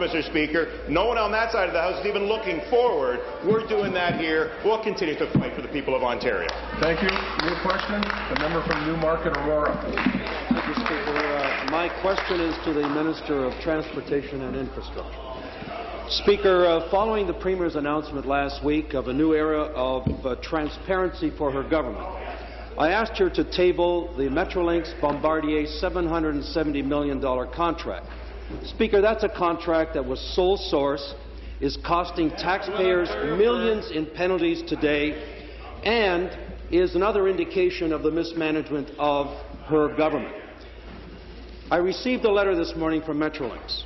Mr. Speaker. No one on that side of the House is even looking forward. We're doing that here. We'll continue to fight for the people of Ontario. Thank you. New question, the member from Newmarket, Aurora. Mr. Speaker, my question is to the Minister of Transportation and Infrastructure. Speaker, following the Premier's announcement last week of a new era of transparency for her government, I asked her to table the Metrolinx Bombardier $770 million contract. Speaker, that's a contract that was sole source, is costing taxpayers millions in penalties today, and is another indication of the mismanagement of her government. I received a letter this morning from Metrolinx,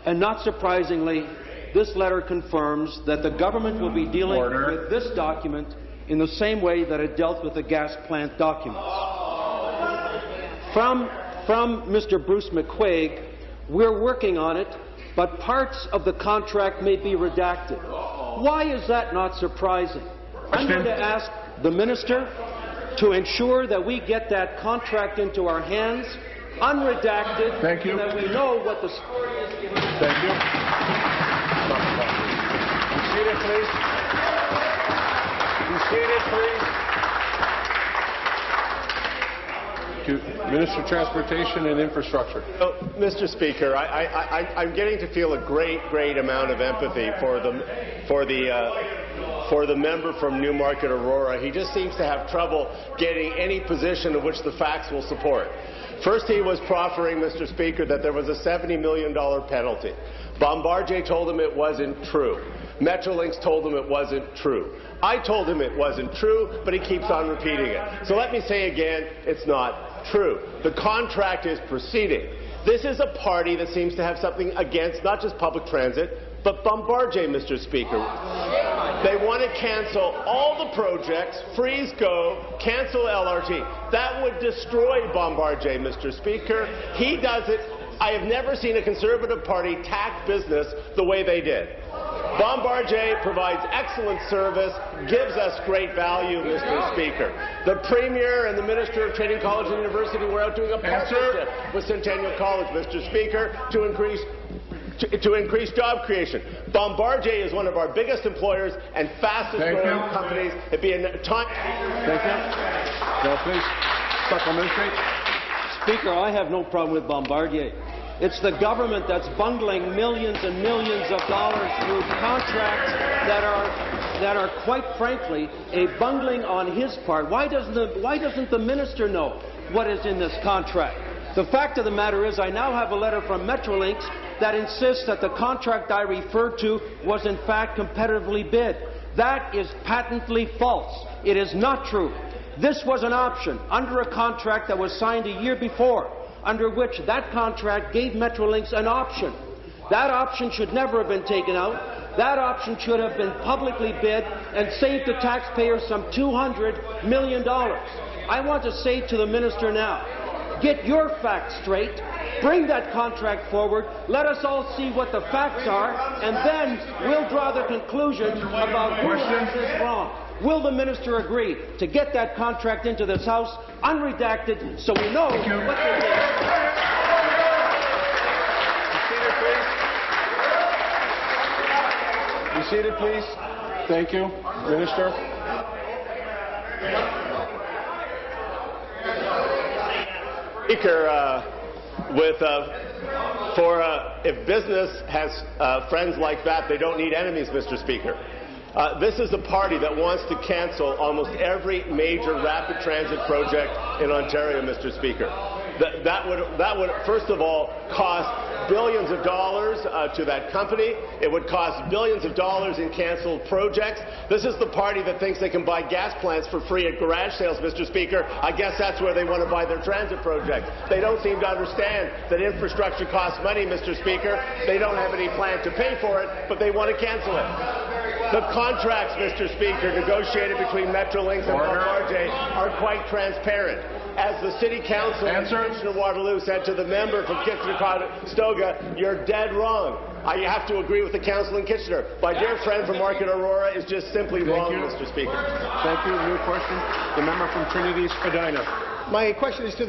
and not surprisingly, this letter confirms that the government will be dealing with this document in the same way that it dealt with the gas plant documents. From Mr. Bruce McQuaig, we're working on it, but parts of the contract may be redacted. Why is that not surprising? I'm going to ask the Minister to ensure that we get that contract into our hands, unredacted, so that we know what the story is. Thank you. Be seated, please. Be seated, please. Minister of Transportation and Infrastructure. Oh, Mr. Speaker, I'm getting to feel a great amount of empathy for the member from Newmarket, Aurora. He just seems to have trouble getting any position of which the facts will support. First, he was proffering, Mr. Speaker, that there was a $70 million penalty. Bombardier told him it wasn't true. Metrolinx told him it wasn't true. I told him it wasn't true, but he keeps on repeating it. So let me say again, it's not true. The contract is proceeding. This is a party that seems to have something against not just public transit, but Bombardier, Mr. Speaker. They want to cancel all the projects, freeze go, cancel LRT. That would destroy Bombardier, Mr. Speaker. He does it. I have never seen a Conservative Party tack business the way they did. Bombardier provides excellent service, gives us great value, Mr. Speaker. The Premier and the Minister of Training College and University were out doing a partnership with Centennial College, Mr. Speaker, to increase job creation. Bombardier is one of our biggest employers and fastest growing companies. It'd be a time. Thank you. No, please. Supplementary. Speaker, I have no problem with Bombardier. It's the government that's bungling millions and millions of dollars through contracts that are quite frankly a bungling on his part. Why doesn't the minister know what is in this contract? The fact of the matter is I now have a letter from Metrolinx that insists that the contract I referred to was in fact competitively bid. That is patently false. It is not true. This was an option under a contract that was signed a year before, under which that contract gave Metrolinx an option. That option should never have been taken out. That option should have been publicly bid and saved the taxpayers some $200 million. I want to say to the minister now, get your facts straight, bring that contract forward, let us all see what the facts are, and then we'll draw the conclusion about who has this wrong. Will the minister agree to get that contract into this House unredacted so we know what they did? Be seated, please. Thank you. Minister. Speaker, if business has friends like that, they don't need enemies, Mr. Speaker. This is a party that wants to cancel almost every major rapid transit project in Ontario, Mr. Speaker. That would first of all cost billions of dollars to that company. It would cost billions of dollars in cancelled projects. This is the party that thinks they can buy gas plants for free at garage sales, Mr. Speaker. I guess that's where they want to buy their transit projects. They don't seem to understand that infrastructure costs money, Mr. Speaker. They don't have any plan to pay for it, but they want to cancel it. The contracts, Mr. Speaker, negotiated between Metrolinx and Bombardier are quite transparent. As the City Council in Kitchener-Waterloo said to the member from Kitchener-Conestoga, you're dead wrong. I have to agree with the council in Kitchener. My dear friend from Market Aurora is just simply wrong, Mr. Speaker. Thank you. New question. The member from Trinity Spadina. My question is to the